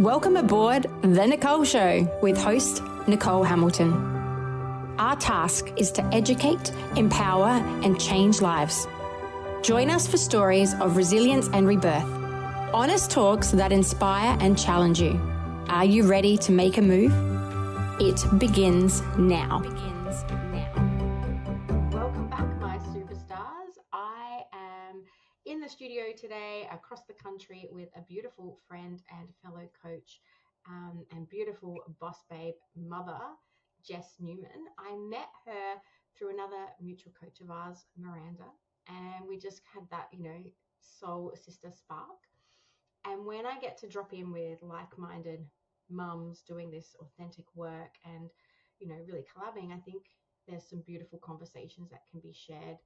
Welcome aboard The Nichole Show with host Nichole Hamilton. Our task is to educate, empower, and change lives. Join us for stories of resilience and rebirth. Honest talks that inspire and challenge you. Are you ready to make a move? It begins now. Welcome back, my superstars. I am in the studio today across the country with a beautiful friend and fellow coach and beautiful boss babe mother, Jess Newman. I met her through another mutual coach of ours, Miranda, and we just had that, soul sister spark. And when I get to drop in with like-minded mums doing this authentic work and, really collabing, I think there's some beautiful conversations that can be shared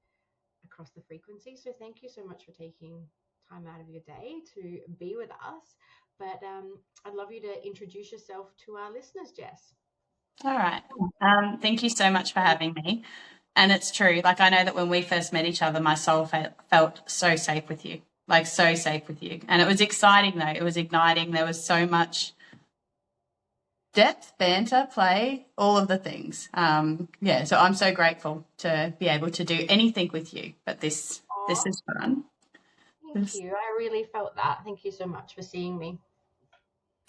across the frequency. So thank you so much for taking time out of your day to be with us. But I'd love you to introduce yourself to our listeners, Jess. All right. Thank you so much for having me. And it's true. I know that when we first met each other, my soul felt so safe with you, so safe with you. And it was exciting, though. It was igniting. There was so much depth, banter, play, all of the things. So I'm so grateful to be able to do anything with you. But this is fun. Thank you. I really felt that. Thank you so much for seeing me.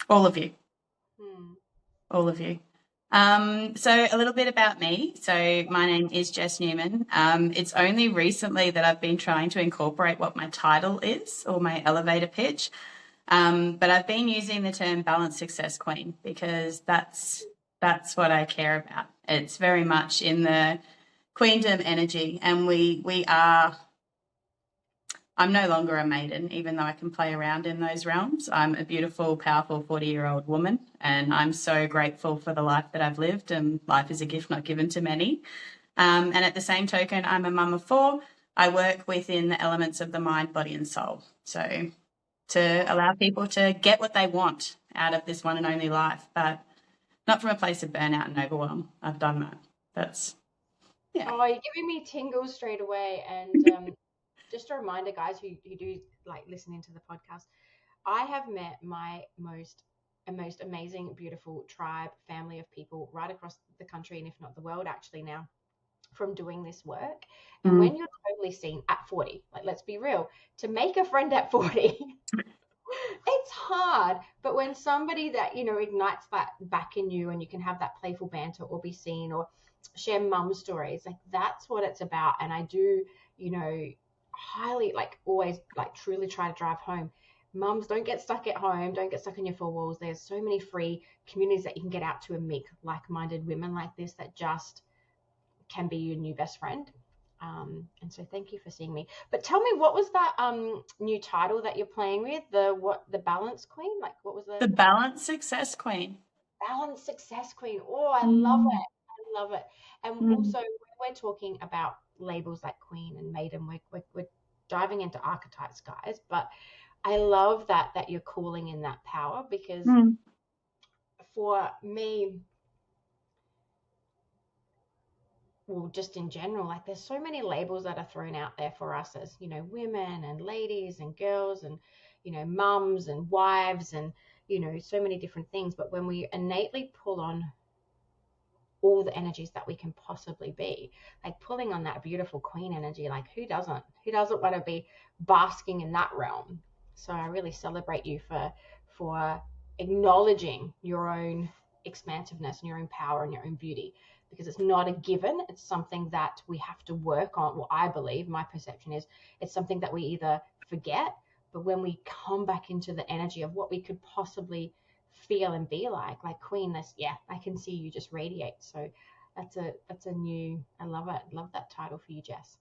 All of you. All of you. So a little bit about me. So my name is Jess Newman. It's only recently that I've been trying to incorporate what my title is or my elevator pitch. But I've been using the term balanced success queen because that's what I care about. It's very much in the queendom energy, and I'm no longer a maiden, even though I can play around in those realms. I'm a beautiful, powerful 40-year-old woman, and I'm so grateful for the life that I've lived, and life is a gift not given to many. And at the same token, I'm a mum of 4. I work within the elements of the mind, body, and soul. So to allow people to get what they want out of this one and only life, but not from a place of burnout and overwhelm. I've done that. Yeah. Oh, you're giving me tingles straight away. And just a reminder, guys, who do like listening to the podcast, I have met my most amazing, beautiful tribe, family of people right across the country, and if not the world, actually now, from doing this work. And when you're totally seen at 40, let's be real, to make a friend at 40, it's hard. But when somebody that, ignites that back in you, and you can have that playful banter or be seen or share mum stories, that's what it's about. And I do, highly always truly try to drive home, mums, don't get stuck at home, don't get stuck in your 4 walls. There's so many free communities that you can get out to and meet like-minded women like this that just can be your new best friend. And so thank you for seeing me. But tell me, what was that new title that you're playing with? The balance queen? What was the balanced success queen? Balanced success queen. Oh, I love it. And also, when we're talking about labels like queen and maiden, we're diving into archetypes, guys. But I love that you're calling in that power, because for me, well, just in general, there's so many labels that are thrown out there for us as, women and ladies and girls and, mums and wives and, so many different things. But when we innately pull on all the energies that we can possibly be, pulling on that beautiful queen energy, who doesn't want to be basking in that realm? So I really celebrate you for acknowledging your own expansiveness and your own power and your own beauty, because it's not a given. It's something that we have to work on. Well, I believe, my perception is, it's something that we either forget, but when we come back into the energy of what we could possibly feel and be like queen, I can see you just radiate. So that's a new, I love it. Love that title for you, Jess.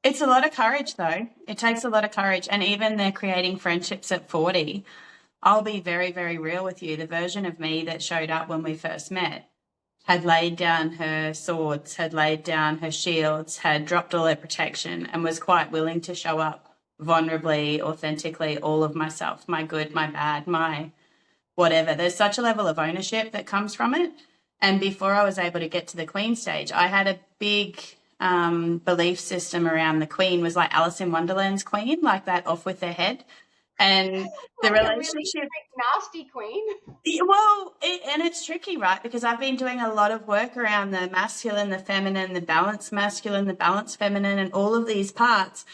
It's a lot of courage, though. It takes a lot of courage. And even they're creating friendships at 40. I'll be very, very real with you. The version of me that showed up when we first met had laid down her swords, had laid down her shields, had dropped all her protection, and was quite willing to show up vulnerably, authentically, all of myself, my good, my bad, my whatever. There's such a level of ownership that comes from it. And before I was able to get to the queen stage, I had a big belief system around the queen was like Alice in Wonderland's queen, like that off with their head. And the Like a really relationship, nasty queen. well, and it's tricky, right? Because I've been doing a lot of work around the masculine, the feminine, the balanced masculine, the balanced feminine, and all of these parts.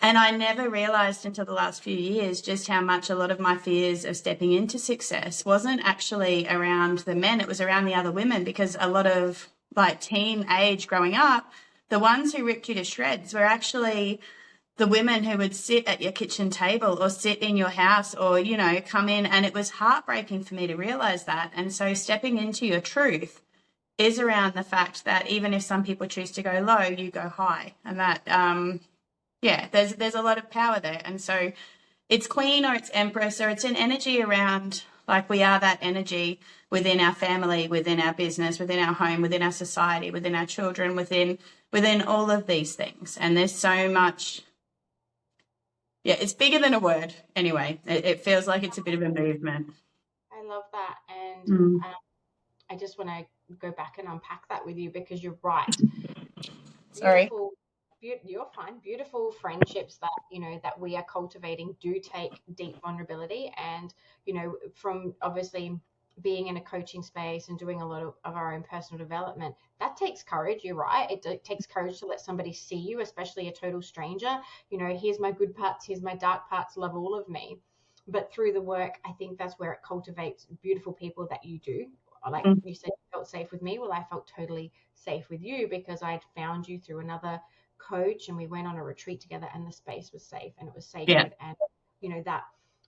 And I never realized until the last few years just how much a lot of my fears of stepping into success wasn't actually around the men, it was around the other women, because a lot of like teen age growing up, the ones who ripped you to shreds were actually the women who would sit at your kitchen table or sit in your house or, you know, come in. And it was heartbreaking for me to realize that. And so stepping into your truth is around the fact that even if some people choose to go low, you go high. And that, yeah, there's a lot of power there. And so it's queen or it's empress or it's an energy around, like we are that energy within our family, within our business, within our home, within our society, within our children, within all of these things. And there's so much. Yeah, it's bigger than a word. Anyway, it feels like it's a bit of a movement. I love that. And Mm. I just want to go back and unpack that with you because you're right. Sorry. Beautiful, you're fine. Beautiful friendships that, that we are cultivating do take deep vulnerability. And, from obviously being in a coaching space and doing a lot of our own personal development, that takes courage. You're right. It takes courage to let somebody see you, especially a total stranger. Here's my good parts, here's my dark parts, love all of me. But through the work, I think that's where it cultivates beautiful people that you do. Like Mm, you said, you felt safe with me. Well, I felt totally safe with you because I'd found you through another coach and we went on a retreat together and the space was safe and it was yeah. sacred. And that,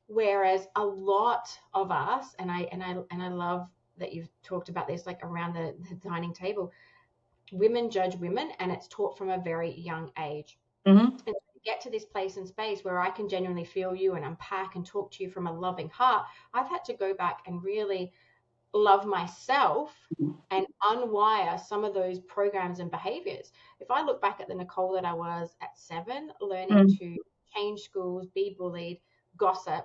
whereas a lot of us, and I love that you've talked about this, like around the dining table, women judge women and it's taught from a very young age. Hmm. And to get to this place and space where I can genuinely feel you and unpack and talk to you from a loving heart, I've had to go back and really love myself and unwire some of those programs and behaviors. If I look back at the Nichole that I was at 7, learning Mm, to change schools, be bullied, gossip,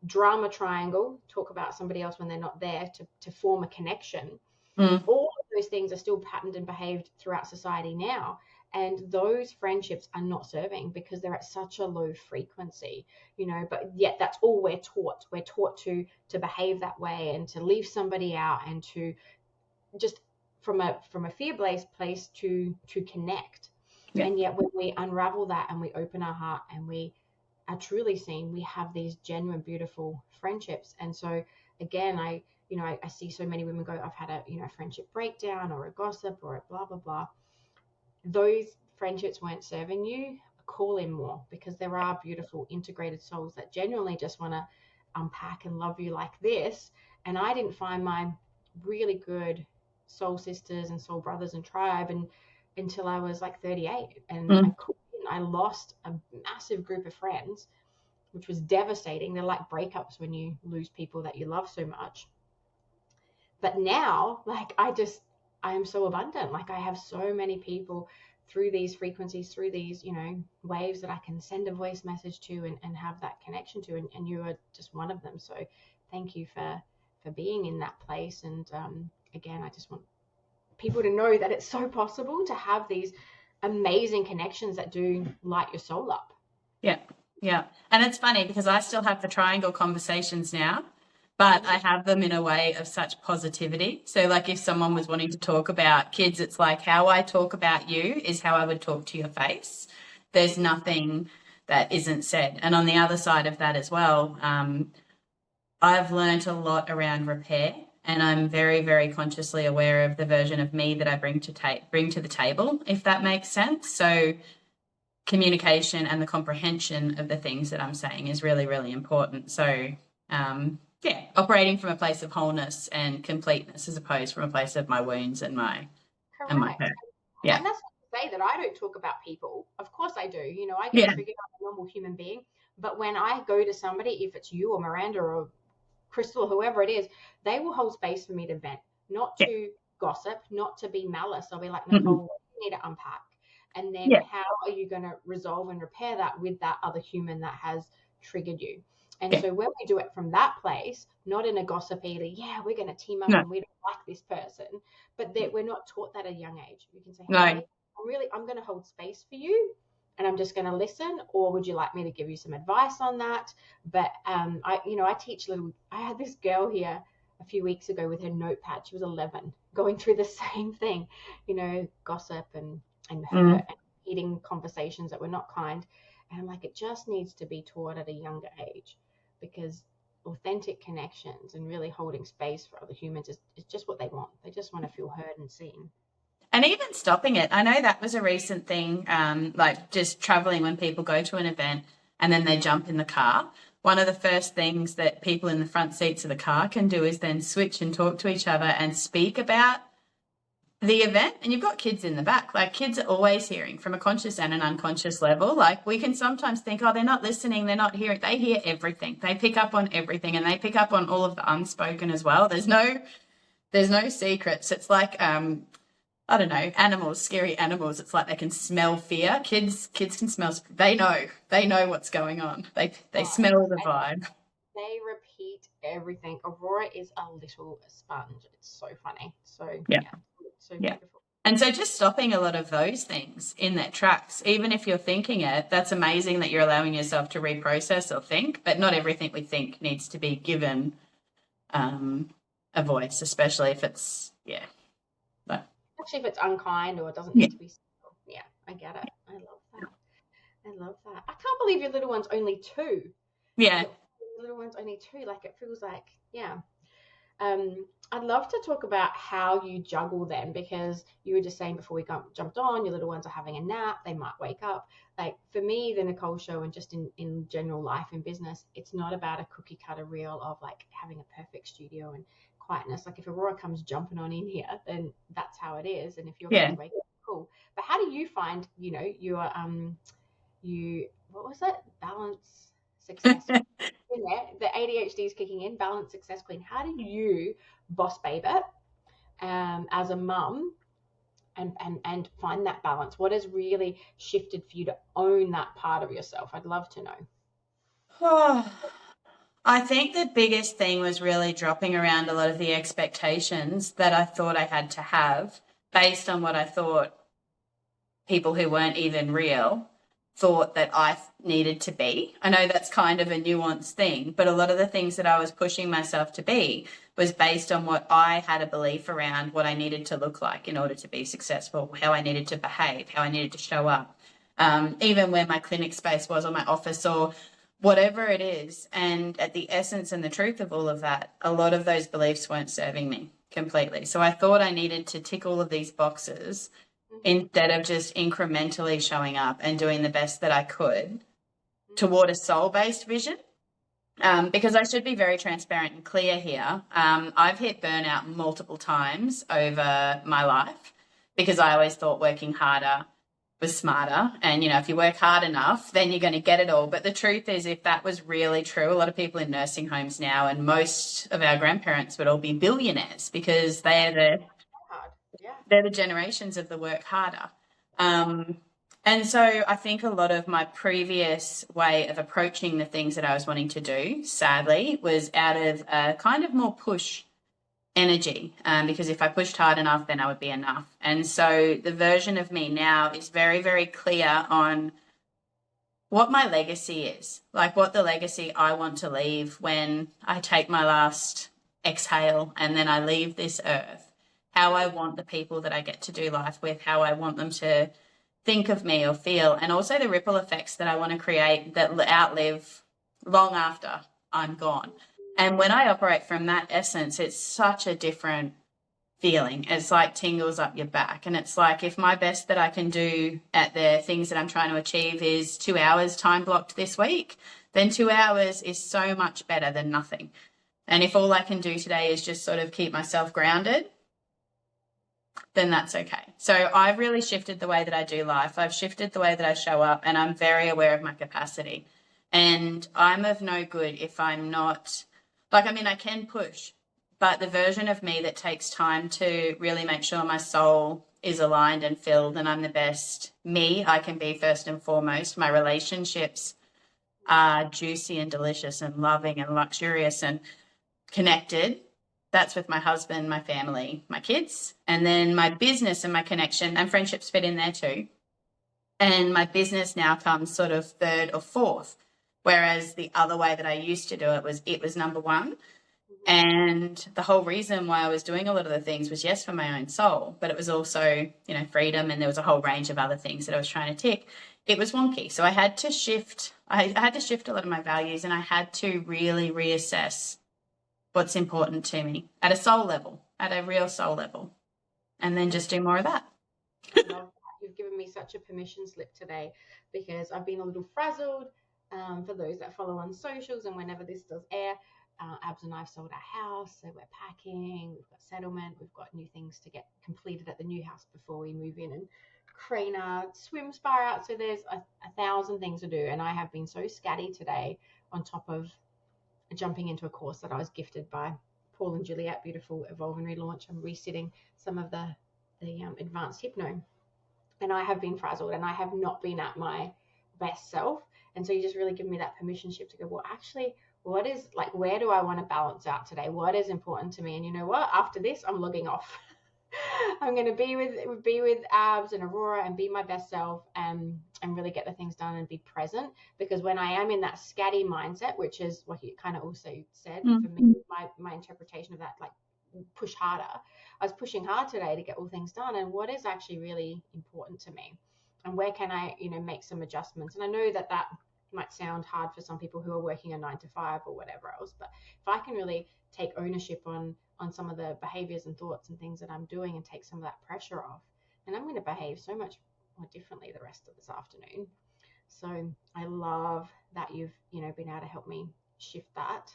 drama triangle, talk about somebody else when they're not there to form a connection, mm, all of those things are still patterned and behaved throughout society now. And those friendships are not serving because they're at such a low frequency, but yet that's all we're taught. We're taught to behave that way and to leave somebody out and to just from a fear-based place to connect. yeah. And yet when we unravel that and we open our heart and we are truly seen, we have these genuine, beautiful friendships. And so again, I see so many women go, I've had a friendship breakdown or a gossip or a blah, blah, blah. Those friendships weren't serving you. Call in more because there are beautiful integrated souls that genuinely just want to unpack and love you like this. And I didn't find my really good soul sisters and soul brothers and tribe until I was like 38. And Mm, I lost a massive group of friends, which was devastating. They're like breakups when you lose people that you love so much. But now, like, I am so abundant. Like, I have so many people through these frequencies, through these, waves that I can send a voice message to and have that connection to. And you are just one of them. So thank you for being in that place. And again, I just want people to know that it's so possible to have these amazing connections that do light your soul up. yeah. Yeah. And it's funny because I still have the triangle conversations now, but I have them in a way of such positivity. So, like, if someone was wanting to talk about kids, it's like how I talk about you is how I would talk to your face. There's nothing that isn't said. And on the other side of that as well, I've learned a lot around repair, and I'm very, very consciously aware of the version of me that I bring to the table, if that makes sense. So communication and the comprehension of the things that I'm saying is really, really important. So yeah, operating from a place of wholeness and completeness as opposed from a place of my wounds and my Correct. hurt. Yeah. And that's not to say that I don't talk about people. Of course I do. I get Yeah. triggered. I'm a normal human being. But when I go to somebody, if it's you or Miranda or Crystal, whoever it is, they will hold space for me to vent, not Yeah. to gossip, not to be malice. I'll be like, Mm-mm. Nichole, what do you need to unpack? And then Yeah. how are you going to resolve and repair that with that other human that has triggered you? And Yeah. so when we do it from that place, not in a gossipy, yeah, we're going to team up No. and we don't like this person, but that we're not taught that at a young age. You can say, No. hey, I'm going to hold space for you and I'm just going to listen, or would you like me to give you some advice on that? But I teach little. I had this girl here a few weeks ago with her notepad. She was 11, going through the same thing, gossip and hurt and eating conversations that were not kind. And I'm like, it just needs to be taught at a younger age, because authentic connections and really holding space for other humans is just what they want. They just want to feel heard and seen. And even stopping it. I know that was a recent thing, like just traveling when people go to an event and then they jump in the car. One of the first things that people in the front seats of the car can do is then switch and talk to each other and speak about the event. And you've got kids in the back. Like, kids are always hearing from a conscious and an unconscious level. Like, we can sometimes think, oh, they're not listening, they're not hearing. They hear everything. They pick up on everything, and they pick up on all of the unspoken as well. There's no secrets. It's like I don't know, animals, scary animals. It's like they can smell fear. Kids can smell. They know what's going on. They smell the vibe. They repeat everything. Aurora is a little sponge. It's so funny. So Yeah. so Yeah. beautiful. And so just stopping a lot of those things in their tracks, even if you're thinking it, that's amazing that you're allowing yourself to reprocess or think, but not everything we think needs to be given a voice, especially if it's, Actually, if it's unkind or it doesn't need to be. Yeah, I get it. I love that. I can't believe your little one's only 2. Yeah. Your little one's only 2. Like, it feels like, yeah. I'd love to talk about how you juggle them, because you were just saying before we jumped on, your little ones are having a nap. They might wake up. Like, for me, the Nichole Show, and just in general life and business, it's not about a cookie cutter reel of like having a perfect studio and quietness. Like, if Aurora comes jumping on in here, then that's how it is. And if your kids wake up, cool. But how do you find, your what was it? Balance, success. The ADHD is kicking in. Balance, success, queen. How do you boss babe it as a mum and find that balance? What has really shifted for you to own that part of yourself? I'd love to know. I think the biggest thing was really dropping around a lot of the expectations that I thought I had to have based on what I thought people who weren't even real thought that I needed to be. I know that's kind of a nuanced thing, but a lot of the things that I was pushing myself to be was based on what I had a belief around what I needed to look like in order to be successful, how I needed to behave, how I needed to show up, even where my clinic space was or my office or whatever it is. And at the essence and the truth of all of that, a lot of those beliefs weren't serving me completely. So I thought I needed to tick all of these boxes instead of just incrementally showing up and doing the best that I could toward a soul-based vision. Because I should be very transparent and clear here. I've hit burnout multiple times over my life because I always thought working harder was smarter. And, if you work hard enough, then you're going to get it all. But the truth is, if that was really true, a lot of people in nursing homes now and most of our grandparents would all be billionaires because they're the generations of the work harder. And so I think a lot of my previous way of approaching the things that I was wanting to do, sadly, was out of a kind of more push energy, because if I pushed hard enough, then I would be enough. And so the version of me now is very, very clear on what my legacy is, like what the legacy I want to leave when I take my last exhale and then I leave this earth, how I want the people that I get to do life with, how I want them to think of me or feel, and also the ripple effects that I want to create that outlive long after I'm gone. And when I operate from that essence, it's such a different feeling. It's like tingles up your back. And it's like, if my best that I can do at the things that I'm trying to achieve is 2 hours time blocked this week, then 2 hours is so much better than nothing. And if all I can do today is just sort of keep myself grounded, then that's okay. So I've really shifted the way that I do life. I've shifted the way that I show up, and I'm very aware of my capacity. And I'm of no good if I'm not, I can push, but the version of me that takes time to really make sure my soul is aligned and filled and I'm the best me I can be first and foremost. My relationships are juicy and delicious and loving and luxurious and connected. That's with my husband, my family, my kids, and then my business and my connection and friendships fit in there too. And my business now comes sort of third or fourth. Whereas the other way that I used to do it was number one. And the whole reason why I was doing a lot of the things was, yes, for my own soul, but it was also, you know, freedom. And there was a whole range of other things that I was trying to tick. It was wonky. So I had to shift. I had to shift a lot of my values, and I had to really reassess what's important to me at a soul level, at a real soul level, and then just do more of that. I love that. You've given me such a permission slip today, because I've been a little frazzled. For those that follow on socials, and whenever this does air, Abs and I've sold our house, so we're packing, we've got settlement, we've got new things to get completed at the new house before we move in, and crane our swim spa out. So there's a thousand things to do, and I have been so scatty today, on top of jumping into a course that I was gifted by Paul and Juliet, beautiful Evolve and Relaunch. I'm resitting some of the advanced hypno, and I have been frazzled, and I have not been at my best self. And so you just really give me that permission slip to go, well, actually, what is, like, where do I want to balance out today? What is important to me? And you know what? After this, I'm logging off. I'm going to be with Abs and Aurora and be my best self, and really get the things done and be present. Because when I am in that scatty mindset, which is what you kind of also said, for me, my interpretation of that, like, push harder. I was pushing hard today to get all things done, and what is actually really important to me, and where can I, make some adjustments. And I know that might sound hard for some people who are working a 9 to 5 or whatever else, but if I can really take ownership on some of the behaviors and thoughts and things that I'm doing, and take some of that pressure off, and I'm going to behave so much more differently the rest of this afternoon. So I love that you've been able to help me shift that.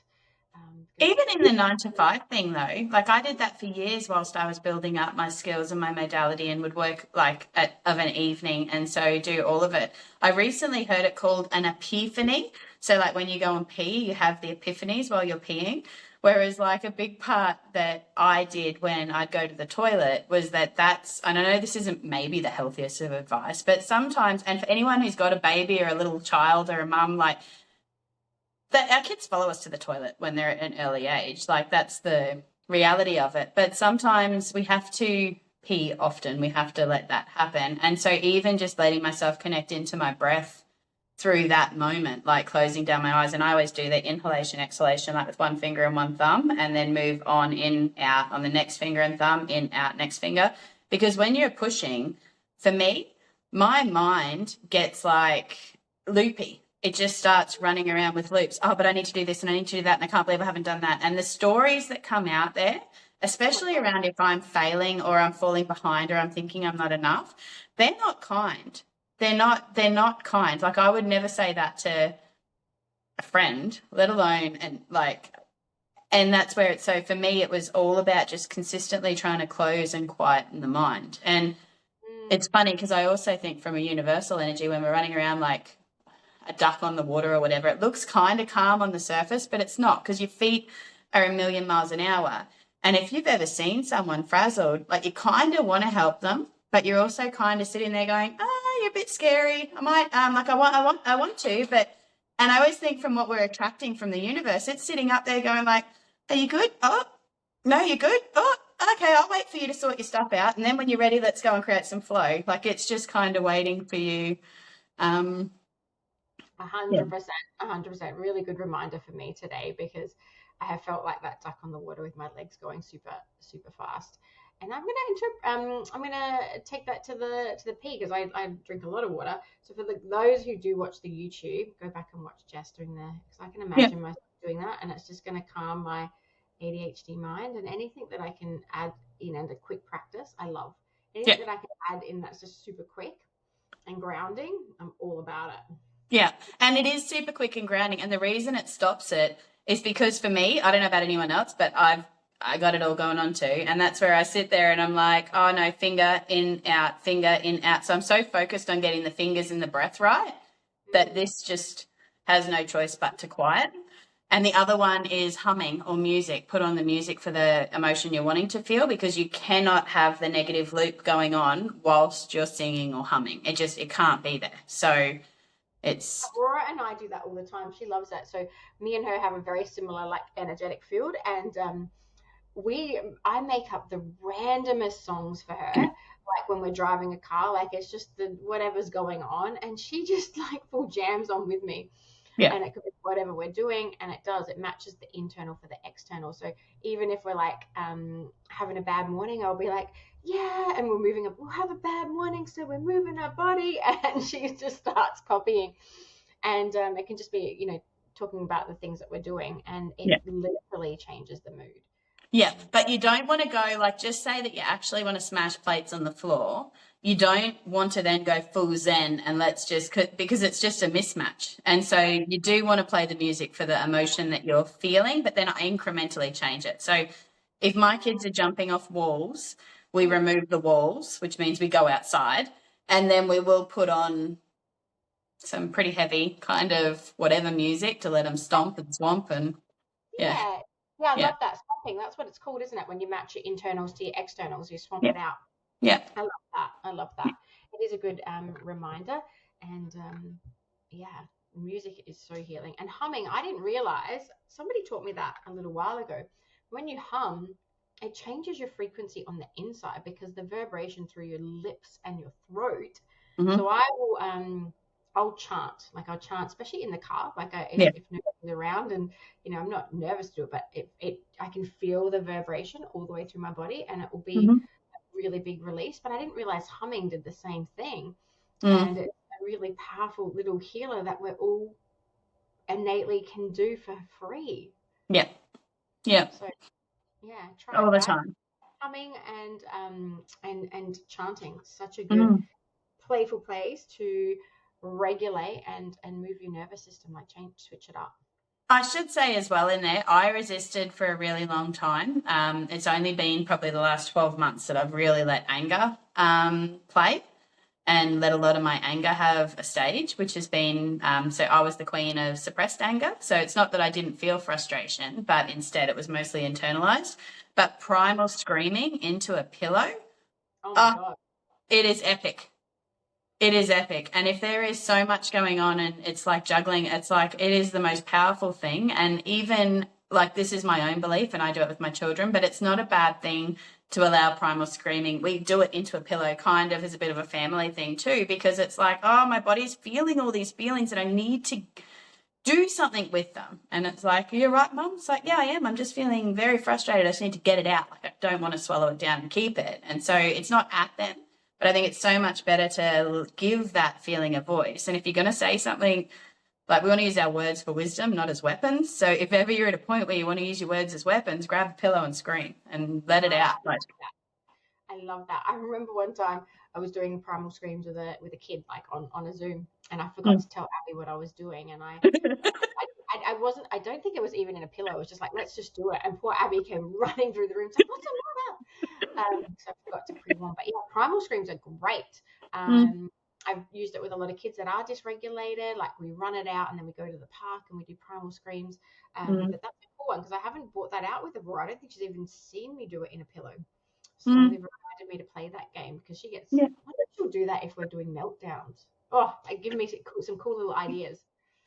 Even in the 9 to 5 thing, though, like, I did that for years whilst I was building up my skills and my modality, and would work like of an evening, and so do all of it. I recently heard it called an epiphany. So, like, when you go and pee, you have the epiphanies while you're peeing. Whereas, like, a big part that I did when I'd go to the toilet was that's, and I know this isn't maybe the healthiest of advice, but sometimes, and for anyone who's got a baby or a little child or a mum, like, that our kids follow us to the toilet when they're at an early age. Like, that's the reality of it. But sometimes we have to pee often. We have to let that happen. And so even just letting myself connect into my breath through that moment, like closing down my eyes, and I always do the inhalation, exhalation, like with one finger and one thumb, and then move on, in, out on the next finger and thumb, in, out, next finger. Because when you're pushing, for me, my mind gets like loopy. It just starts running around with loops. Oh, but I need to do this and I need to do that, and I can't believe I haven't done that. And the stories that come out there, especially around if I'm failing or I'm falling behind or I'm thinking I'm not enough, they're not kind. They're not kind. Like, I would never say that to a friend, let alone, and that's where so for me, it was all about just consistently trying to close and quieten the mind. And it's funny because I also think from a universal energy, when we're running around like a duck on the water or whatever, it looks kind of calm on the surface, but it's not, because your feet are a million miles an hour. And if you've ever seen someone frazzled, like, you kind of want to help them, but you're also kind of sitting there going, oh, you're a bit scary. I might, I want to, but, and I always think from what we're attracting from the universe, it's sitting up there going like, are you good? Oh, no, you're good. Oh, okay, I'll wait for you to sort your stuff out. And then when you're ready, let's go and create some flow. Like, it's just kind of waiting for you. 100%, 100%. Really good reminder for me today, because I have felt like that duck on the water with my legs going super, super fast. And I'm gonna take that to the pee, because I drink a lot of water. So for those who do watch the YouTube, go back and watch Jess doing there, because I can imagine myself doing that, and it's just gonna calm my ADHD mind. And anything that I can add in and a quick practice, I love. Anything that I can add in that's just super quick and grounding, I'm all about it. Yeah, and it is super quick and grounding. And the reason it stops it is because, for me, I don't know about anyone else, but I got it all going on too. And that's where I sit there and I'm like, oh no, finger in, out, finger in, out. So I'm so focused on getting the fingers and the breath right that this just has no choice but to quiet. And the other one is humming or music. Put on the music for the emotion you're wanting to feel, because you cannot have the negative loop going on whilst you're singing or humming. It can't be there. So it's Aurora and I do that all the time. She loves that. So me and her have a very similar, like, energetic field, and I make up the randomest songs for her. like when we're driving a car, like it's just the whatever's going on, and she just like full jams on with me. Yeah. And it could be whatever we're doing, and it matches the internal for the external. So even if we're like having a bad morning, I'll be like, yeah, and we're moving up, we'll have a bad morning, so we're moving our body, and she just starts copying. And it can just be, talking about the things that we're doing, and it Yeah. literally changes the mood. Yeah, but you don't want to go like, just say that you actually want to smash plates on the floor. You don't want to then go full zen and because it's just a mismatch. And so you do want to play the music for the emotion that you're feeling, but then incrementally change it. So if my kids are jumping off walls, we remove the walls, which means we go outside, and then we will put on some pretty heavy kind of whatever music to let them stomp and swamp and yeah. Yeah, I Yeah. love that swamping. That's what it's called, isn't it? When you match your internals to your externals, you swamp Yeah. it out. Yeah. I love that. I love that. It is a good reminder. And yeah, music is so healing. And humming, I didn't realize, somebody taught me that a little while ago. When you hum, it changes your frequency on the inside because the vibration through your lips and your throat. Mm-hmm. So I'll chant, especially in the car, if nobody's around, and I'm not nervous to do it, but I can feel the vibration all the way through my body, and it will be Mm-hmm. a really big release. But I didn't realize humming did the same thing, Mm. and it's a really powerful little healer that we're all innately can do for free. Yeah. Yeah. So yeah, try All it, the guys. time. Humming and chanting, such a good Mm. playful place to regulate and move your nervous system, switch it up. I should say as well in there, I resisted for a really long time. It's only been probably the last 12 months that I've really let anger play and let a lot of my anger have a stage, which has been, so I was the queen of suppressed anger. So it's not that I didn't feel frustration, but instead it was mostly internalized. But primal screaming into a pillow, Oh my God. it is epic. It is epic. And if there is so much going on and it's like juggling, it's like it is the most powerful thing. And even like this is my own belief and I do it with my children, but it's not a bad thing to allow primal screaming. We do it into a pillow kind of as a bit of a family thing too, because it's like, oh, my body's feeling all these feelings and I need to do something with them. And it's like, you're right, Mum. It's like, yeah, I am. I'm just feeling very frustrated. I just need to get it out. Like I don't want to swallow it down and keep it. And so it's not at them. But I think it's so much better to give that feeling a voice. And if you're going to say something, like we want to use our words for wisdom, not as weapons. So if ever you're at a point where you want to use your words as weapons, grab a pillow and scream and let it out. Like, I love that. I remember one time I was doing primal screams with a kid, like on a Zoom, and I forgot to tell Abby what I was doing, and I wasn't. I don't think it was even in a pillow. It was just like, let's just do it. And poor Abby came running through the room, saying, "What's the matter?" So I forgot to pre-warn. But yeah, primal screams are great. I've used it with a lot of kids that are dysregulated. Like we run it out, and then we go to the park and we do primal screams. But that's a cool one because I haven't brought that out with her before. I don't think she's even seen me do it in a pillow. So they've reminded me to play that game because she gets. yeah. I wonder if she'll do that if we're doing meltdowns. Oh, it gives me some cool little ideas.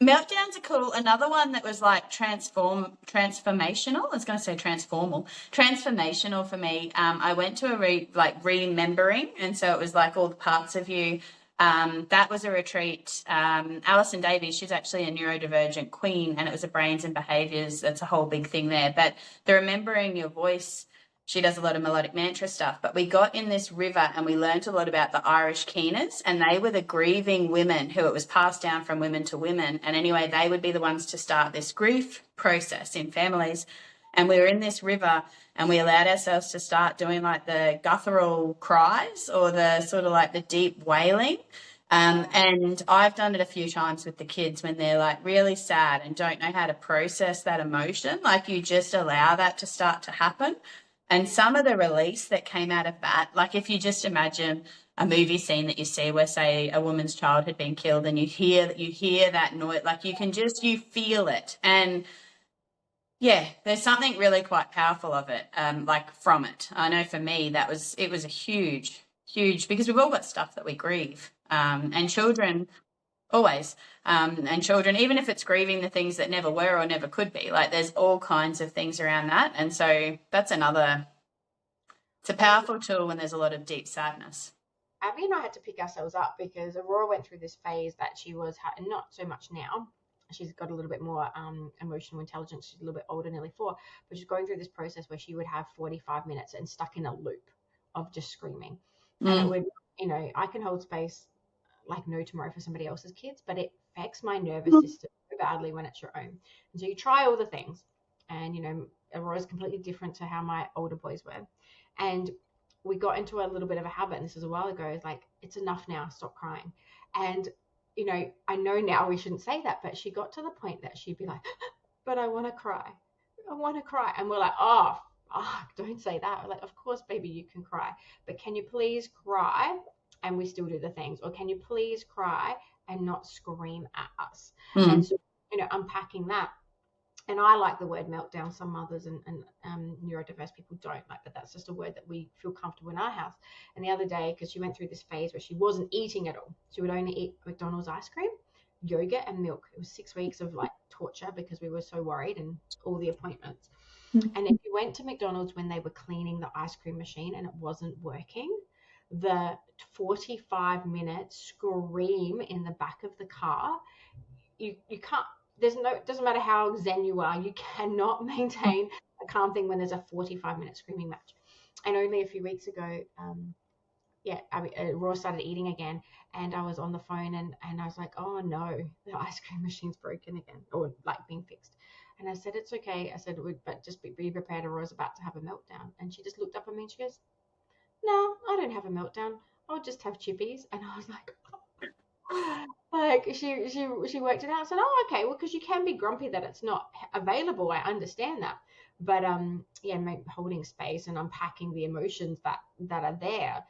Meltdowns are cool. Another one that was like transformational. I was going to say transformational for me. I went to a remembering, and so it was like all the parts of you. That was a retreat. Alison Davies, she's actually a neurodivergent queen, and it was a brains and behaviors. That's a whole big thing there. But the remembering your voice. She does a lot of melodic mantra stuff, but we got in this river and we learned a lot about the Irish keeners, and they were the grieving women who it was passed down from women to women. And anyway, they would be the ones to start this grief process in families. And we were in this river and we allowed ourselves to start doing like the guttural cries or the sort of like the deep wailing. And I've done it a few times with the kids when they're like really sad and don't know how to process that emotion. Like you just allow that to start to happen. And some of the release that came out of that, like if you just imagine a movie scene that you see where, say, a woman's child had been killed and you hear that noise, like you feel it. And yeah, there's something really quite powerful of it, like from it. I know for me it was a huge, because we've all got stuff that we grieve. And children always. And children, even if it's grieving the things that never were or never could be, like there's all kinds of things around that. And so that's It's a powerful tool when there's a lot of deep sadness. Abby and I had to pick ourselves up because Aurora went through this phase that she was, not so much now. She's got a little bit more emotional intelligence. She's a little bit older, nearly 4, but she's going through this process where she would have 45 minutes and stuck in a loop of just screaming. And it would, I can hold space like no tomorrow for somebody else's kids, but it affects my nervous system so badly when it's your own. And so you try all the things, and Aurora's completely different to how my older boys were. And we got into a little bit of a habit, and this was a while ago, it's like, it's enough now, stop crying. And I know now we shouldn't say that, but she got to the point that she'd be like, but I want to cry, and we're like, oh fuck, don't say that. We're like, of course baby, you can cry, but can you please cry and we still do the things, or can you please cry and not scream at us? And so unpacking that. And I like the word meltdown. Some mothers and neurodiverse people don't like, but that's just a word that we feel comfortable in our house. And the other day, because she went through this phase where she wasn't eating at all, she would only eat McDonald's ice cream, yogurt, and milk. It was 6 weeks of like torture because we were so worried and all the appointments. And if you went to McDonald's when they were cleaning the ice cream machine and it wasn't working, the 45-minute scream in the back of the car, you can't. It doesn't matter how zen you are, you cannot maintain a calm thing when there's a 45-minute screaming match. And only a few weeks ago, Raw started eating again, and I was on the phone and I was like, oh no, the ice cream machine's broken again, or like being fixed. And I said, it's okay. I said, but just be prepared. Aurora's about to have a meltdown. And she just looked up at me and she goes, no, I don't have a meltdown. I'll just have chippies. And I was like, like she worked it out and said, oh, okay, well, because you can be grumpy that it's not available. I understand that. But holding space and unpacking the emotions that are there,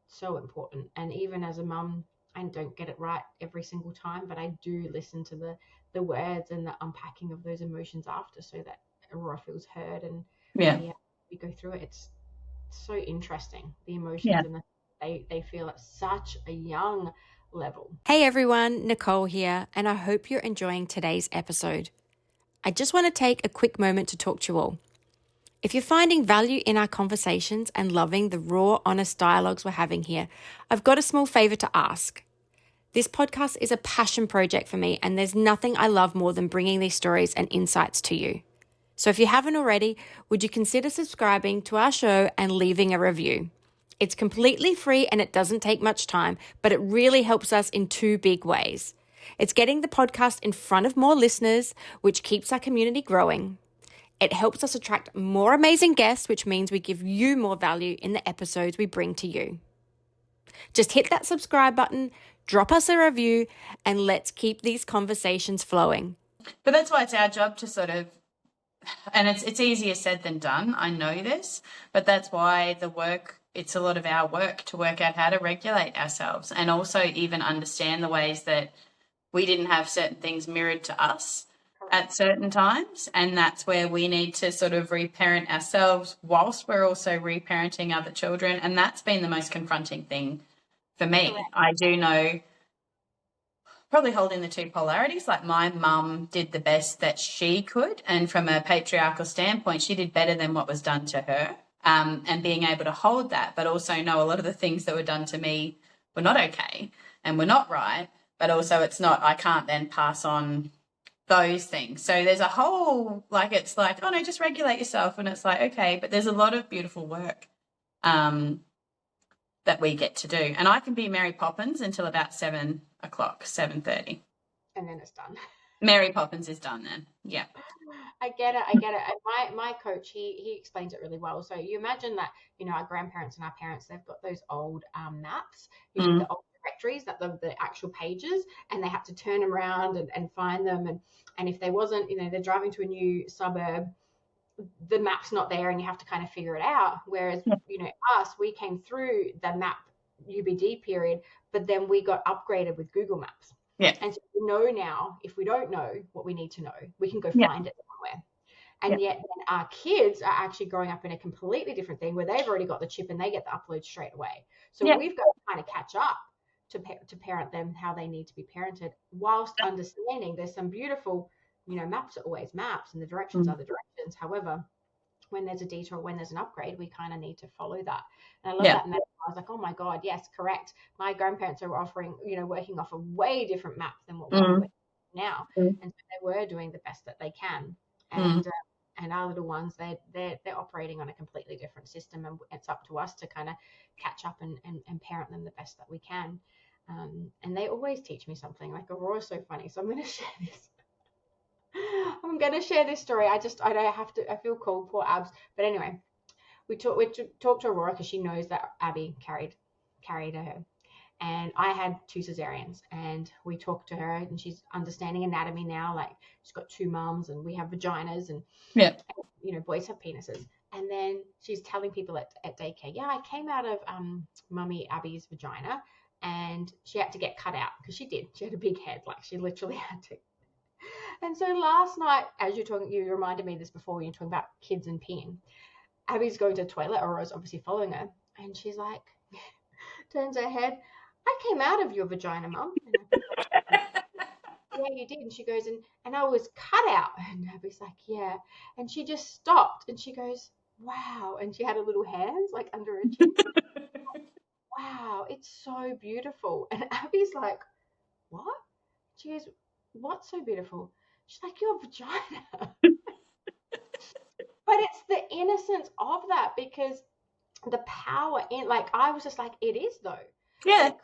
so important. And even as a mum, I don't get it right every single time, but I do listen to the words and the unpacking of those emotions after, so that Aurora feels heard. And we go through it. It's so interesting, the emotions and they feel at such a young level. Hey everyone, Nichole here, and I hope you're enjoying today's episode. I just want to take a quick moment to talk to you all. If you're finding value in our conversations and loving the raw, honest dialogues we're having here, I've got a small favor to ask. This podcast is a passion project for me, and there's nothing I love more than bringing these stories and insights to you. So if you haven't already, would you consider subscribing to our show and leaving a review? It's completely free and it doesn't take much time, but it really helps us in 2 big ways. It's getting the podcast in front of more listeners, which keeps our community growing. It helps us attract more amazing guests, which means we give you more value in the episodes we bring to you. Just hit that subscribe button, drop us a review, and let's keep these conversations flowing. But that's why it's our job to sort of, and it's easier said than done, I know this, but that's why it's a lot of our work to work out how to regulate ourselves, and also even understand the ways that we didn't have certain things mirrored to us at certain times. And that's where we need to sort of reparent ourselves whilst we're also reparenting other children. And that's been the most confronting thing for me. Correct. I do know, probably holding the 2 polarities, like my mum did the best that she could. And from a patriarchal standpoint, she did better than what was done to her. And being able to hold that, but also know a lot of the things that were done to me were not okay and were not right, but also I can't then pass on those things. So there's a whole, it's like, oh no, just regulate yourself. And it's like, okay, but there's a lot of beautiful work that we get to do. And I can be Mary Poppins until about 7 o'clock, 7:30. And then it's done. Mary Poppins is done then. Yeah. I get it. And my coach, he explains it really well. So you imagine that, our grandparents and our parents, they've got those old maps, the old directories, that the actual pages, and they have to turn them around and find them. And if they wasn't, they're driving to a new suburb, the map's not there and you have to kind of figure it out. Whereas, us, we came through the map UBD period, but then we got upgraded with Google Maps. Yeah. And so we know now, if we don't know what we need to know, we can go find it somewhere. And yet then our kids are actually growing up in a completely different thing where they've already got the chip and they get the upload straight away. So we've got to kind of catch up to parent them how they need to be parented, whilst understanding there's some beautiful, maps are always maps and the directions are the directions. However, when there's a detour, when there's an upgrade, we kind of need to follow that. And I love Yeah. that map. I was like, oh my God, yes, correct. My grandparents are offering, working off a way different map than what we're working now. And so they were doing the best that they can. And our little ones, they're operating on a completely different system, and it's up to us to kind of catch up and parent them the best that we can. And they always teach me something. Like Aurora's so funny, so I'm going to share this. I'm going to share this story. I don't have to. I feel cold, poor Abs. But anyway, we talked to Aurora because she knows that Abby carried her, and I had 2 cesareans, and we talked to her, and she's understanding anatomy now. Like she's got 2 mums, and we have vaginas, and boys have penises. And then she's telling people at daycare, yeah, I came out of Mummy Abby's vagina, and she had to get cut out because she did. She had a big head, like she literally had to. And so last night, as you're talking, you reminded me of this before when you're talking about kids and peeing. Abby's going to the toilet, Aurora's obviously following her, and she's like, turns her head, I came out of your vagina, Mum. Yeah, you did. And she goes, and I was cut out. And Abby's like, yeah. And she just stopped, and she goes, wow. And she had her little hands like under her chin. Wow, it's so beautiful. And Abby's like, what? She goes, what's so beautiful? She's like, your vagina. But it's the innocence of that, because the power in, like, I was just like, it is though. Yeah. Like,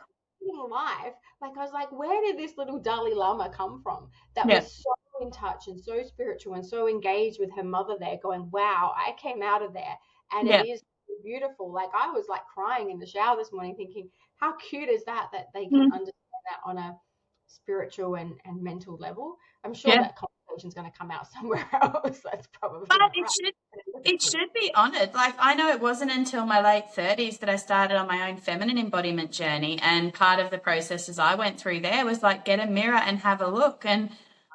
life, like I was like, where did this little Dalai Lama come from that was so in touch and so spiritual and so engaged with her mother there, going, wow, I came out of there and it is beautiful. Like I was like crying in the shower this morning thinking, how cute is that they can understand that on a spiritual and mental level. I'm sure that conversation's going to come out somewhere else. That's probably but not it should be honored. Like I know it wasn't until my late 30s that I started on my own feminine embodiment journey, and part of the processes I went through there was like get a mirror and have a look. And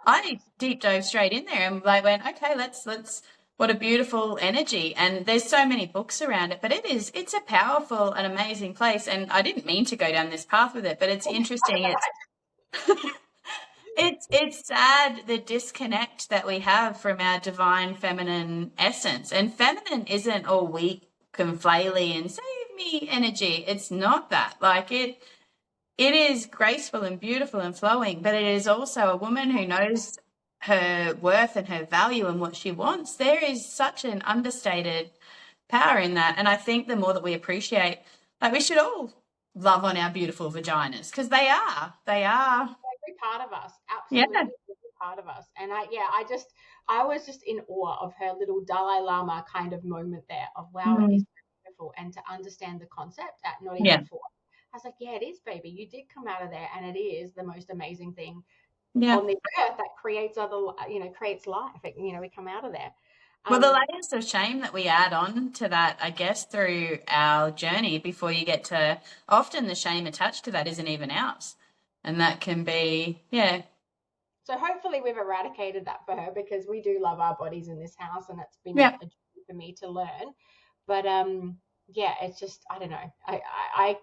I deep dove straight in there and like went, okay, let's what a beautiful energy. And there's so many books around it, but it's a powerful and amazing place. And I didn't mean to go down this path with it, but it's interesting. It's sad the disconnect that we have from our divine feminine essence. And feminine isn't all weak and flaily and save me energy. It's not that. Like it is graceful and beautiful and flowing, but it is also a woman who knows her worth and her value and what she wants. There is such an understated power in that. And I think the more that we appreciate, like we should all love on our beautiful vaginas, because they are every part of us, absolutely every part of us. And I was just in awe of her little Dalai Lama kind of moment there of wow, it is beautiful. And to understand the concept at not even 4, I was like, yeah, it is, baby. You did come out of there, and it is the most amazing thing on the earth that creates creates life. We come out of there. Well, the layers of shame that we add on to that, I guess, through our journey before you get to, often the shame attached to that isn't even ours. And that can be, So hopefully we've eradicated that for her, because we do love our bodies in this house, and it's been a journey for me to learn. But it's just, I don't know. I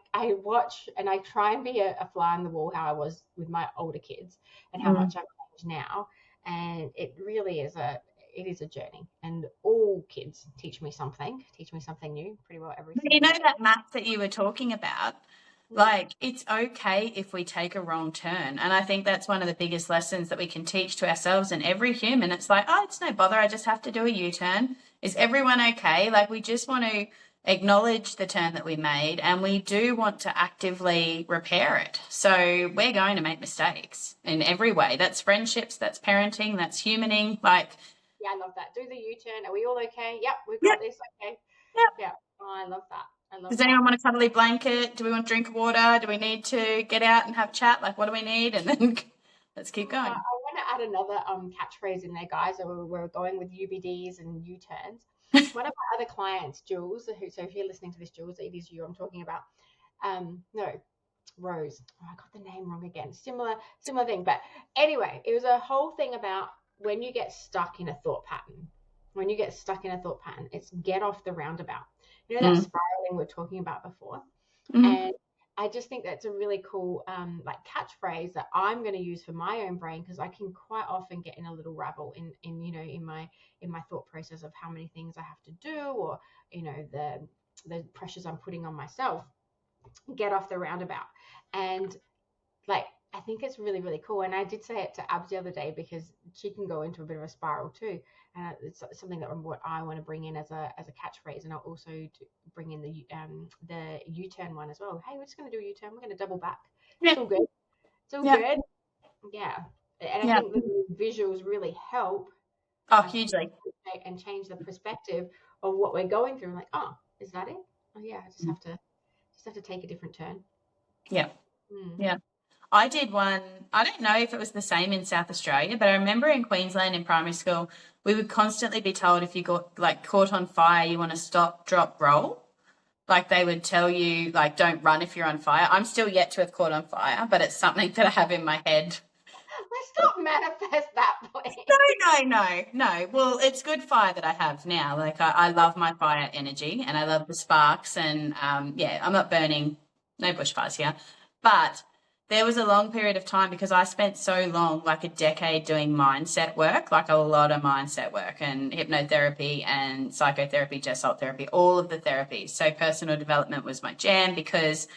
watch and I try and be a fly on the wall how I was with my older kids and how much I've changed now. And it really is a journey, and all kids teach me something new pretty well every single day. That map that you were talking about, like it's okay if we take a wrong turn. And I think that's one of the biggest lessons that we can teach to ourselves and every human. It's like, oh, it's no bother. I just have to do a U-turn. Is everyone okay? Like we just want to acknowledge the turn that we made, and we do want to actively repair it. So we're going to make mistakes in every way. That's friendships, that's parenting, that's humaning. Like, yeah, I love that. Do the U-turn. Are we all okay? Yep, we've got this. Okay. Yeah. Oh, I love that. Does anyone want a cuddly blanket? Do we want to drink water? Do we need to get out and have a chat? Like, what do we need? And then let's keep going. I want to add another catchphrase in there, guys. So we're going with UBDs and U-turns. One of my other clients, Jules, so if you're listening to this, Jules, it is you I'm talking about. No, Rose. Oh, I got the name wrong again. Similar thing. But anyway, it was a whole thing about when you get stuck in a thought pattern. When you get stuck in a thought pattern, it's get off the roundabout. You know that spiraling we were talking about before? And I just think that's a really cool like catchphrase that I'm going to use for my own brain, because I can quite often get in a little rabble in in my thought process of how many things I have to do, or the pressures I'm putting on myself. Get off the roundabout. And like, I think it's really, really cool. And I did say it to Abs the other day, because she can go into a bit of a spiral too. And it's something that what I want to bring in as a catchphrase. And I'll also bring in the U-turn one as well. Hey, we're just going to do a U-turn. We're going to double back. Yeah. It's all good. It's all Yeah. good. Yeah. And I Yeah. think the visuals really help. Oh, hugely. And change the perspective of what we're going through. Like, oh, is that it? Oh yeah, I just have to take a different turn. Yeah. Yeah. I did one, I don't know if it was the same in South Australia, but I remember in Queensland in primary school, we would constantly be told if you got like caught on fire, you want to stop, drop, roll. Like they would tell you, like, don't run if you're on fire. I'm still yet to have caught on fire, but it's something that I have in my head. Let's not manifest that, please. No. Well, it's good fire that I have now. Like I love my fire energy and I love the sparks, and yeah, I'm not burning, no bushfires here. But there was a long period of time, because I spent so long, like a decade, doing mindset work, like a lot of mindset work and hypnotherapy and psychotherapy, Jessalt therapy, all of the therapies. So personal development was my jam, because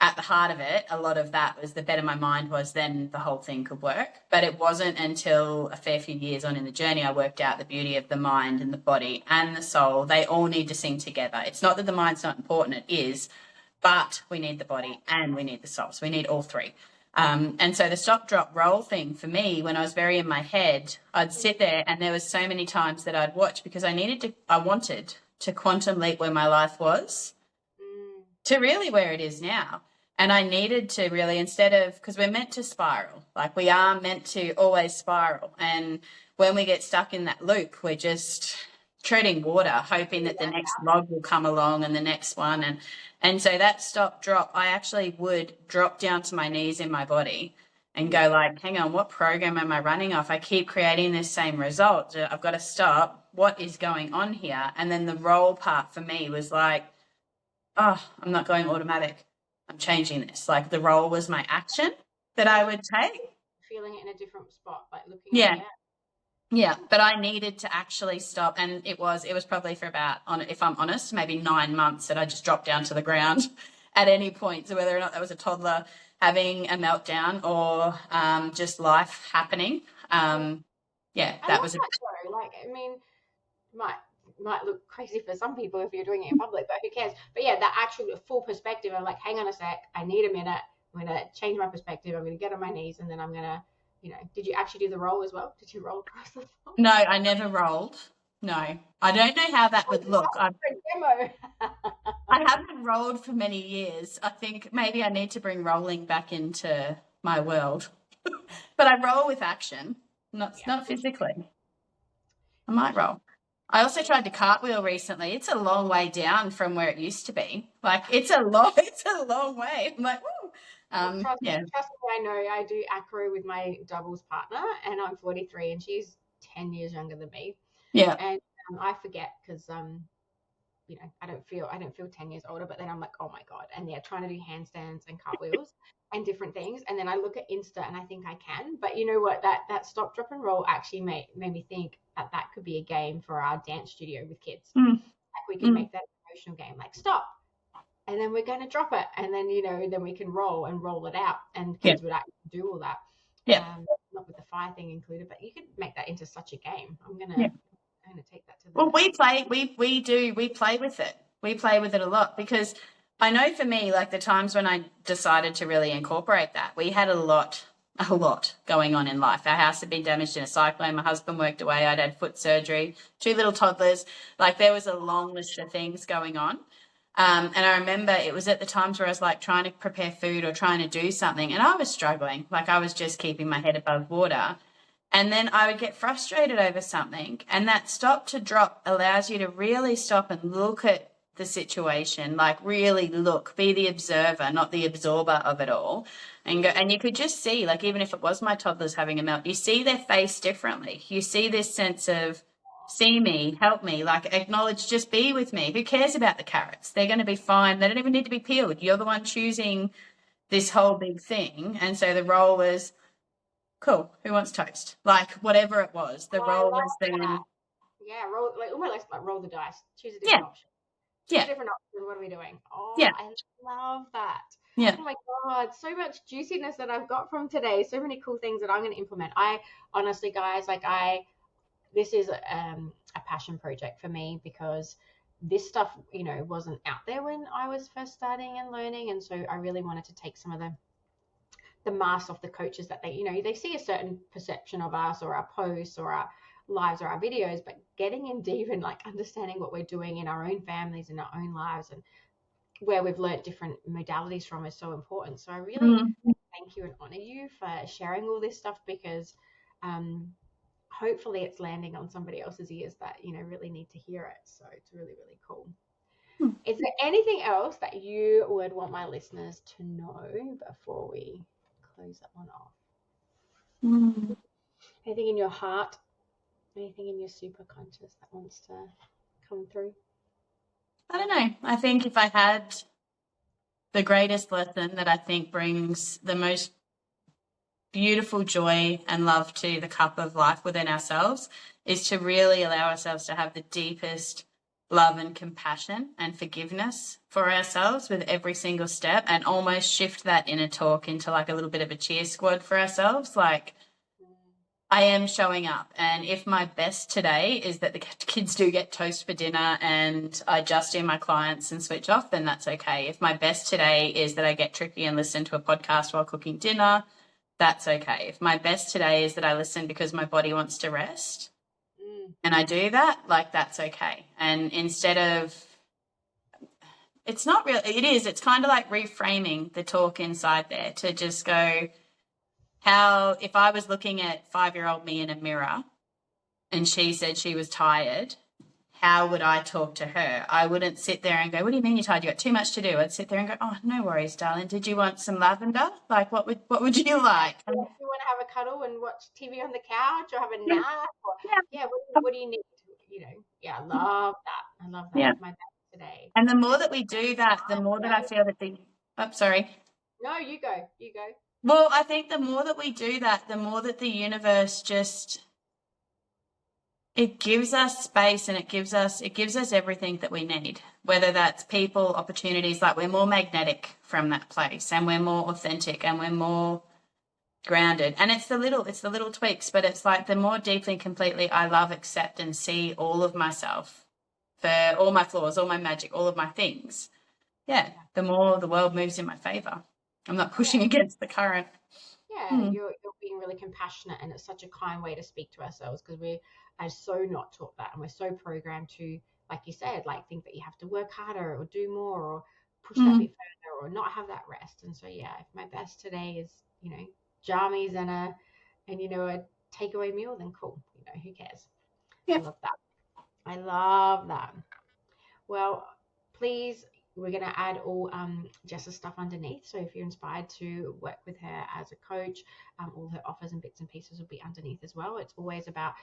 at the heart of it, a lot of that was the better my mind was, then the whole thing could work. But it wasn't until a fair few years on in the journey I worked out the beauty of the mind and the body and the soul. They all need to sing together. It's not that the mind's not important, it is, but we need the body and we need the soul. So we need all three. And so the stop, drop, roll thing for me, when I was very in my head, I'd sit there and there was so many times that I'd watch, because I wanted to quantum leap where my life was to really where it is now. And I needed to really, instead of, because we're meant to spiral, like we are meant to always spiral. And when we get stuck in that loop, we're just treading water, hoping that the next log will come along and the next one. And so that stop, drop, I actually would drop down to my knees in my body and go like, hang on, what program am I running off? I keep creating this same result. I've got to stop. What is going on here? And then the roll part for me was like, oh, I'm not going automatic. I'm changing this. Like the roll was my action that I would take. Feeling it in a different spot, like looking at it. Yeah, but I needed to actually stop, and it was probably for about, if I'm honest, maybe 9 months that I just dropped down to the ground at any point. So whether or not that was a toddler having a meltdown or just life happening, that was like, I mean, might look crazy for some people if you're doing it in public, but who cares? But yeah, that actual full perspective of like, hang on a sec, I need a minute. I'm going to change my perspective. I'm going to get on my knees, and then I'm going to, did you actually do the roll as well? Did you roll across the floor? No, I never rolled. No, I don't know how that would look. Demo. I haven't rolled for many years. I think maybe I need to bring rolling back into my world. But I roll with action, not physically. I might roll. I also tried to cartwheel recently. It's a long way down from where it used to be. Like it's a long way. I'm like, woo. Trust me, I know. I do acro with my doubles partner, and I'm 43, and she's 10 years younger than me. Yeah. And I forget because I don't feel 10 years older, but then I'm like, oh my God. And yeah, trying to do handstands and cartwheels and different things. And then I look at Insta and I think I can, but you know what, that stop, drop and roll actually made me think that could be a game for our dance studio with kids. Like we can make that emotional game, like stop. And then we're going to drop it. And then, then we can roll it out, and kids would actually do all that. Yeah. Not with the fire thing included, but you could make that into such a game. I'm going to take that to the Well, we play with it. We play with it a lot, because I know for me, like the times when I decided to really incorporate that, we had a lot going on in life. Our house had been damaged in a cyclone. My husband worked away. I'd had foot surgery, 2 little toddlers. Like there was a long list of things going on. And I remember it was at the times where I was like trying to prepare food or trying to do something, and I was struggling. Like I was just keeping my head above water. And then I would get frustrated over something, and that stop to drop allows you to really stop and look at the situation, like really look, be the observer, not the absorber of it all, and go. And you could just see, like even if it was my toddlers having a melt, you see their face differently. You see this sense of see me, help me, like acknowledge, just be with me. Who cares about the carrots? They're going to be fine. They don't even need to be peeled. You're the one choosing this whole big thing. And so the role was, cool, who wants toast? Like whatever it was, the I role love was then, that. Yeah, almost like roll the dice. Choose a yeah, different option. Choose yeah, a different option. What are we doing? Oh, yeah, I love that. yeah. Oh my God, so much juiciness that I've got from today. So many cool things that I'm going to implement. I honestly, guys, this is a passion project for me because this stuff, wasn't out there when I was first starting and learning. And so I really wanted to take some of the mask off the coaches that they see a certain perception of us or our posts or our lives or our videos, but getting in deep and like understanding what we're doing in our own families, in our own lives, and where we've learned different modalities from is so important. So I really Mm. thank you and honor you for sharing all this stuff because hopefully it's landing on somebody else's ears that really need to hear it. So it's really, really cool. Hmm. Is there anything else that you would want my listeners to know before we close that one off? Mm. Anything in your heart? Anything in your superconscious that wants to come through? I don't know. I think if I had the greatest lesson that I think brings the most beautiful joy and love to the cup of life within ourselves is to really allow ourselves to have the deepest love and compassion and forgiveness for ourselves with every single step, and almost shift that inner talk into like a little bit of a cheer squad for ourselves. Like, I am showing up, and if my best today is that the kids do get toast for dinner and I just do my clients and switch off, then that's okay. If my best today is that I get trippy and listen to a podcast while cooking dinner, that's okay. If my best today is that I listen because my body wants to rest and I do that, like, that's okay. And instead of, it's not real, it's kind of like reframing the talk inside there to just go, how, if I was looking at 5-year-old me in a mirror and she said she was tired, how would I talk to her? I wouldn't sit there and go, what do you mean you're tired? You got too much to do. I'd sit there and go, oh, no worries, darling. Did you want some lavender? Like, what would you like? Do you want to have a cuddle and watch TV on the couch or have a Yeah, nap? Or, yeah, what do you need? I love that. I love that. yeah. My best today. And the more that we do that, the more that I feel that sorry. No, you go. You go. Well, I think the more that we do that, the more that the universe just, it gives us space, and it gives us everything that we need, whether that's people, opportunities. Like, we're more magnetic from that place, and we're more authentic, and we're more grounded. And it's the little tweaks, but it's like the more deeply and completely I love, accept, and see all of myself for all my flaws, all my magic, all of my things, the more the world moves in my favor. I'm not pushing against the current. Yeah, you're being really compassionate, and it's such a kind way to speak to ourselves because we are so not taught that, and we're so programmed to, like you said, like think that you have to work harder or do more or push that bit further or not have that rest. And so if my best today is jammies and a takeaway meal, then cool. Who cares? Yeah. I love that. I love that. Well, please, we're going to add all Jess's stuff underneath. So if you're inspired to work with her as a coach, all her offers and bits and pieces will be underneath as well. It's always about,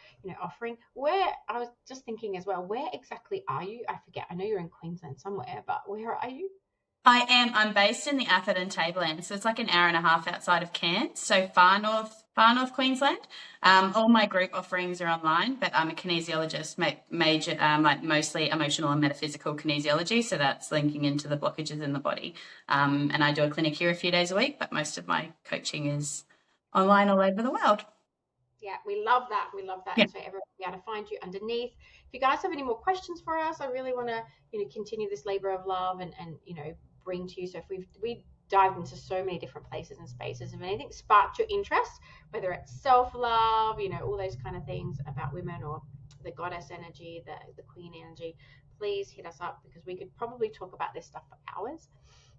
offering. I was just thinking as well, where exactly are you? I forget. I know you're in Queensland somewhere, but where are you? I'm based in the Atherton Tablelands, so it's like an hour and a half outside of Cairns, so far north Queensland. All my group offerings are online, but I'm a kinesiologist, major like mostly emotional and metaphysical kinesiology, so that's linking into the blockages in the body. And I do a clinic here a few days a week, but most of my coaching is online all over the world. Yeah, we love that. We love that. Yeah. And so everyone will be able to find you underneath. If you guys have any more questions for us, I really want to, continue this labor of love and bring to you. So if we dived into so many different places and spaces, if anything sparked your interest, whether it's self-love, all those kind of things about women or the goddess energy, the queen energy, please hit us up because we could probably talk about this stuff for hours.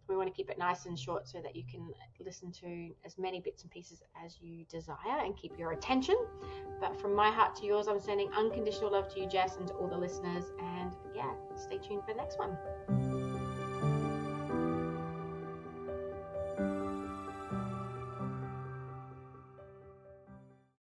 We want to keep it nice and short so that you can listen to as many bits and pieces as you desire and keep your attention. But from my heart to yours, I'm sending unconditional love to you, Jess, and to all the listeners. And stay tuned for the next one.